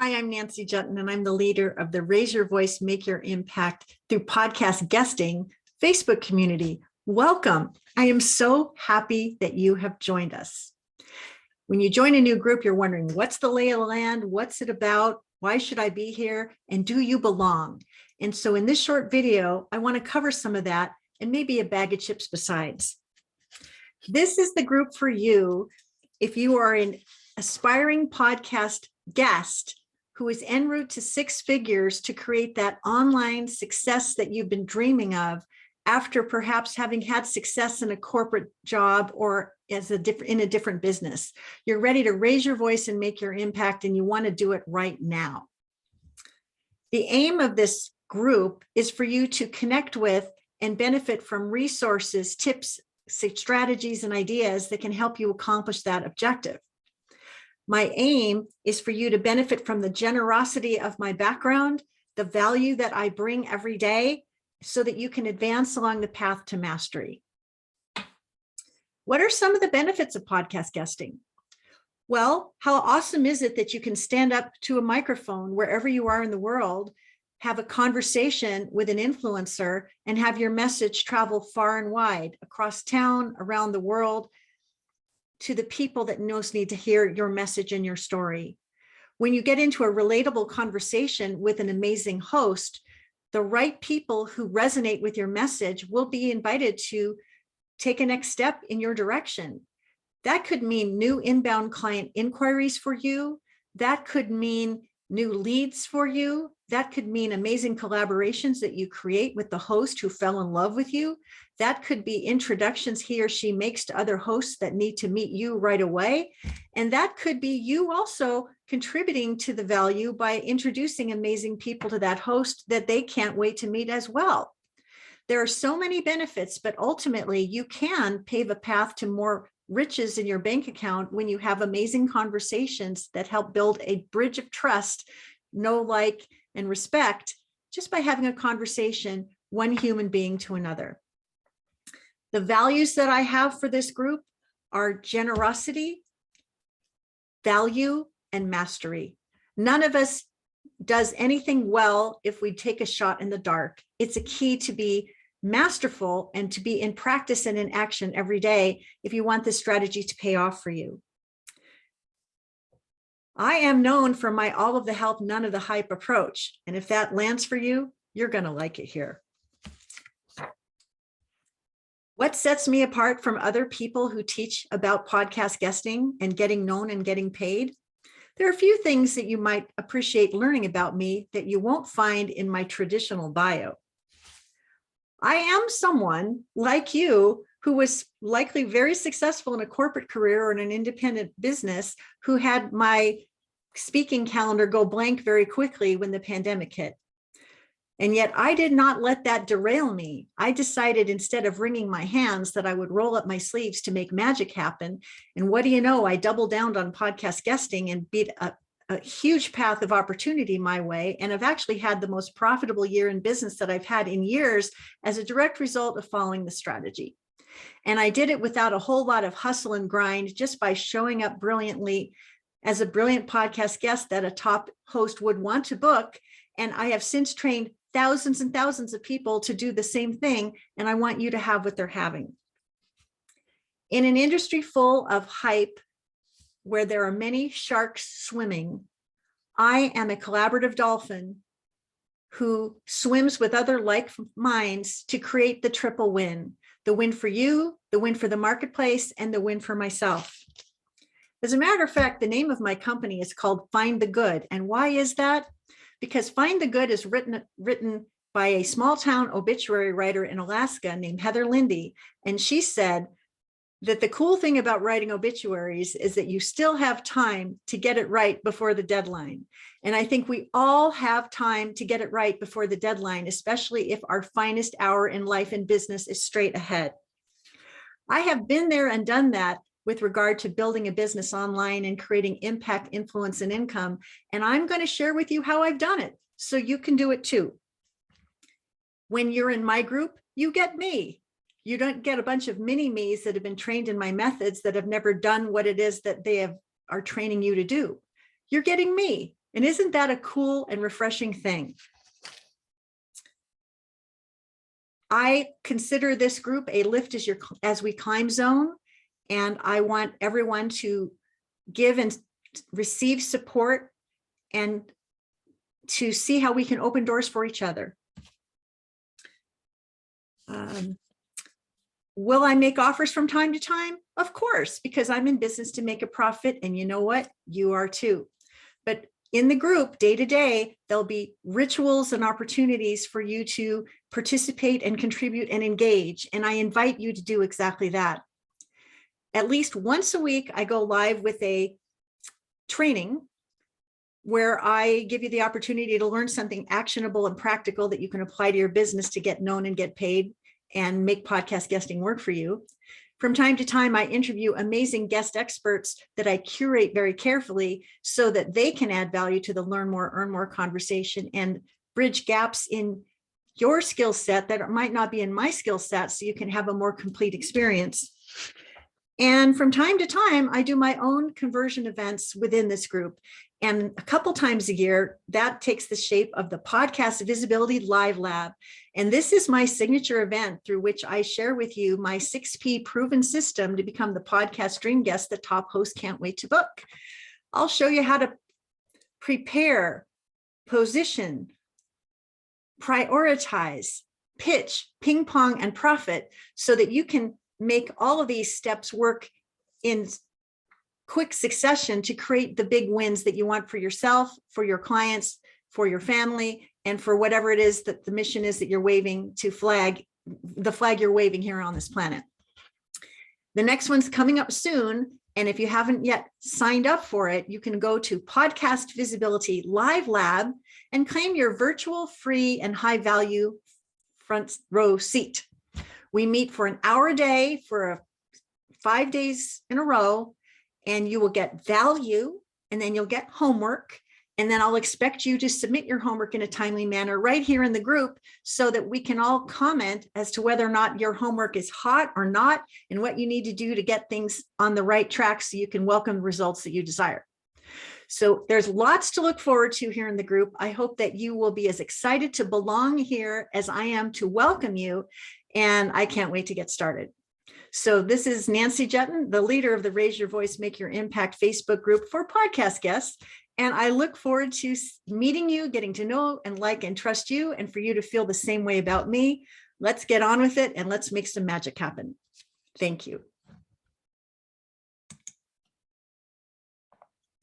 Hi, I'm Nancy Juetten, and I'm the leader of the Raise Your Voice, Make Your Impact through podcast guesting Facebook community. Welcome. I am so happy that you have joined us. When you join a new group, you're wondering, what's the lay of the land? What's it about? Why should I be here? And do you belong? And so in this short video, I want to cover some of that and maybe a bag of chips besides. This is the group for you if you are an aspiring podcast guest who is en route to six figures to create that online success that you've been dreaming of after perhaps having had success in a corporate job or in a different business. You're ready to raise your voice and make your impact, and you want to do it right now. The aim of this group is for you to connect with and benefit from resources, tips, strategies, and ideas that can help you accomplish that objective. My aim is for you to benefit from the generosity of my background, the value that I bring every day, so that you can advance along the path to mastery. What are some of the benefits of podcast guesting? Well, how awesome is it that you can stand up to a microphone wherever you are in the world, have a conversation with an influencer, and have your message travel far and wide, across town, around the world, to the people that most need to hear your message and your story. When you get into a relatable conversation with an amazing host, the right people who resonate with your message will be invited to take a next step in your direction. That could mean new inbound client inquiries for you. That could mean new leads for you. That could mean amazing collaborations that you create with the host who fell in love with you. That could be introductions he or she makes to other hosts that need to meet you right away. And that could be you also contributing to the value by introducing amazing people to that host that they can't wait to meet as well. There are so many benefits, but ultimately you can pave a path to more riches in your bank account when you have amazing conversations that help build a bridge of trust, know, like, and respect just by having a conversation, one human being to another. The values that I have for this group are generosity, value, and mastery. None of us does anything well if we take a shot in the dark. It's a key to be masterful and to be in practice and in action every day if you want this strategy to pay off for you. I am known for my all of the help, none of the hype approach. And if that lands for you, you're going to like it here. What sets me apart from other people who teach about podcast guesting and getting known and getting paid? There are a few things that you might appreciate learning about me that you won't find in my traditional bio. I am someone like you who was likely very successful in a corporate career or in an independent business who had my speaking calendar go blank very quickly when the pandemic hit. And yet I did not let that derail me. I decided instead of wringing my hands that I would roll up my sleeves to make magic happen. And what do you know? I doubled down on podcast guesting and beat a huge path of opportunity my way, and I've actually had the most profitable year in business that I've had in years as a direct result of following the strategy. And I did it without a whole lot of hustle and grind, just by showing up brilliantly as a brilliant podcast guest that a top host would want to book. And I have since trained thousands and thousands of people to do the same thing, and I want you to have what they're having. In an industry full of hype, where there are many sharks swimming, I am a collaborative dolphin who swims with other like minds to create the triple win: the win for you, the win for the marketplace, and the win for myself. As a matter of fact, the name of my company is called Find the Good. And why is that? Because Find the Good is written by a small town obituary writer in Alaska named Heather Lindy. And she said that the cool thing about writing obituaries is that you still have time to get it right before the deadline. And I think we all have time to get it right before the deadline, especially if our finest hour in life and business is straight ahead. I have been there and done that with regard to building a business online and creating impact, influence, and income. And I'm going to share with you how I've done it so you can do it too. When you're in my group, you get me. You don't get a bunch of mini-me's that have been trained in my methods that have never done what it is that are training you to do. You're getting me. And isn't that a cool and refreshing thing? I consider this group a lift as we climb zone, and I want everyone to give and receive support and to see how we can open doors for each other. Will I make offers from time to time? Of course, because I'm in business to make a profit, and you know what? You are too. But in the group, day to day, there'll be rituals and opportunities for you to participate and contribute and engage. And I invite you to do exactly that. At least once a week, I go live with a training where I give you the opportunity to learn something actionable and practical that you can apply to your business to get known and get paid and make podcast guesting work for you. From time to time, I interview amazing guest experts that I curate very carefully so that they can add value to the learn more, earn more conversation and bridge gaps in your skill set that might not be in my skill set, so you can have a more complete experience. And from time to time, I do my own conversion events within this group. And a couple times a year, that takes the shape of the Podcast Visibility Live Lab. And this is my signature event through which I share with you my 6P proven system to become the podcast dream guest that top hosts can't wait to book. I'll show you how to prepare, position, prioritize, pitch, ping pong, and profit so that you can make all of these steps work in quick succession to create the big wins that you want for yourself, for your clients, for your family, and for whatever it is that the mission is that you're waving to the flag you're waving here on this planet. The next one's coming up soon. And if you haven't yet signed up for it, you can go to Podcast Visibility Live Lab and claim your virtual, free, and high value front row seat. We meet for an hour a day for 5 days in a row, and you will get value, and then you'll get homework. And then I'll expect you to submit your homework in a timely manner right here in the group so that we can all comment as to whether or not your homework is hot or not and what you need to do to get things on the right track so you can welcome the results that you desire. So there's lots to look forward to here in the group. I hope that you will be as excited to belong here as I am to welcome you. And I can't wait to get started. So this is Nancy Juetten, the leader of the Raise Your Voice, Make Your Impact Facebook group for podcast guests. And I look forward to meeting you, getting to know and like and trust you, and for you to feel the same way about me. Let's get on with it and let's make some magic happen. Thank you.